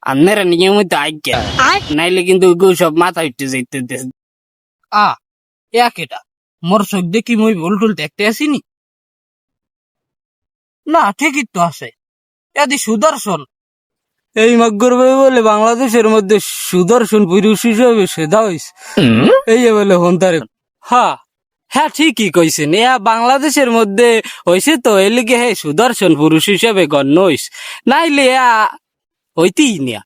আপনারা নিয়মিত আজ্ঞা নাইলে কিন্তু ওইগুলো সব মাথা উঠতে যাইতে একেটা মোর চোখ দেখি মই ভুল টুল দেখতে আসিনি না ঠিকই তো আছে এদি সুদর্শন এই মাগ্গর ভাই বলে বাংলাদেশের মধ্যে সুদর্শন পুরুষ হিসেবে সেদা হইছে এই বলে হন্তারে হ্যাঁ হ্যাঁ ঠিকই কইছেন ইয়া বাংলাদেশের মধ্যে হইছে তো এর লিগে হে সুদর্শন পুরুষ হিসেবে গণ্য হইছে নাইলে ইয়া হইতেই নিয়া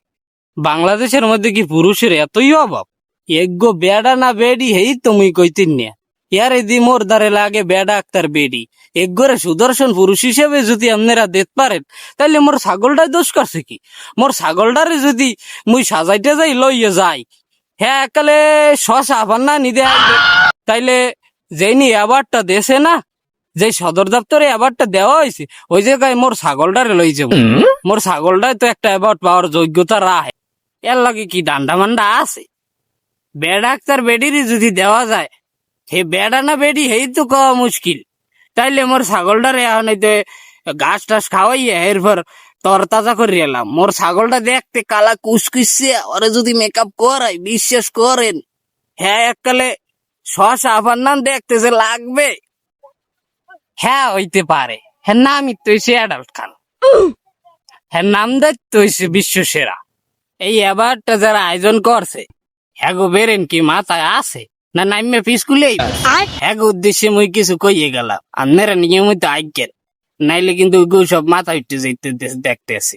বাংলাদেশের মধ্যে কি পুরুষের এতই অভাব এগো বেড়া না বেডি হেই তুমি কইতিন নিয়া ইয়ার এদি মোর দ্বারে লাগে বেড়া আক্তার বেডি এগোরে সুদর্শন পুরুষ হিসেবে যদি আপনারা দেখতে পারেন তাইলে মোর ছাগলটাই দোষ করছে কি মোর ছাগলটারে যদি মুই সাজাইতে যাই লইয়ে যাই হ্যাঁ একালে শশা আবার না নিদে আসবে তাইলে যেইনি অ্যাওয়ার্ডটা দেশে না যে সদর দপ্তরে অ্যাওয়ার্ডটা দেওয়া হয়েছে ওই জায়গায় মোর ছাগলটারে লই যাবো মোর ছাগলটাই তো একটা অ্যাওয়ার্ড পাওয়ার যোগ্যতা রাখে এর লাগে কি ডান্ডা মান্ডা আছে বেড়া আক্তার বেডিরই যদি দেওয়া যায় হে বেড়া না বেডি হেই তো কওয়া মুশকিল তাইলে মোর ছাগলটারে এখন হইতে ঘাস টাস খাওয়াইয়া এরপর তরতাজা করে এলাম মোর ছাগলটা দেখতে কালা কুসকুসছে ওরে যদি মেকআপ করাই বিশ্বাস করেন হ্যাঁ এককালে শশা আবার নাম দেখতে যে লাগবে হ্যাঁ হইতে পারে হ্যাঁ নামই তো হইছে অ্যাডাল্ট খান হ্যাঁ নাম দেখতে হইছে বিশ্ব সেরা এই অ্যাওয়ার্ডটা যারা আয়োজন করছে হ্যাঁ গো বেরেন কি মাথায় আছে না নাইমে পিসকুলেই হ্যাঁ গো উদ্দেশ্যে মুই কিছু কইয়ে গেলাম আপনারা নিয়মিত আজ্ঞেন নাইলে কিন্তু ওইগুলো সব মাথা উঠতে যাইতে দেখতে আসি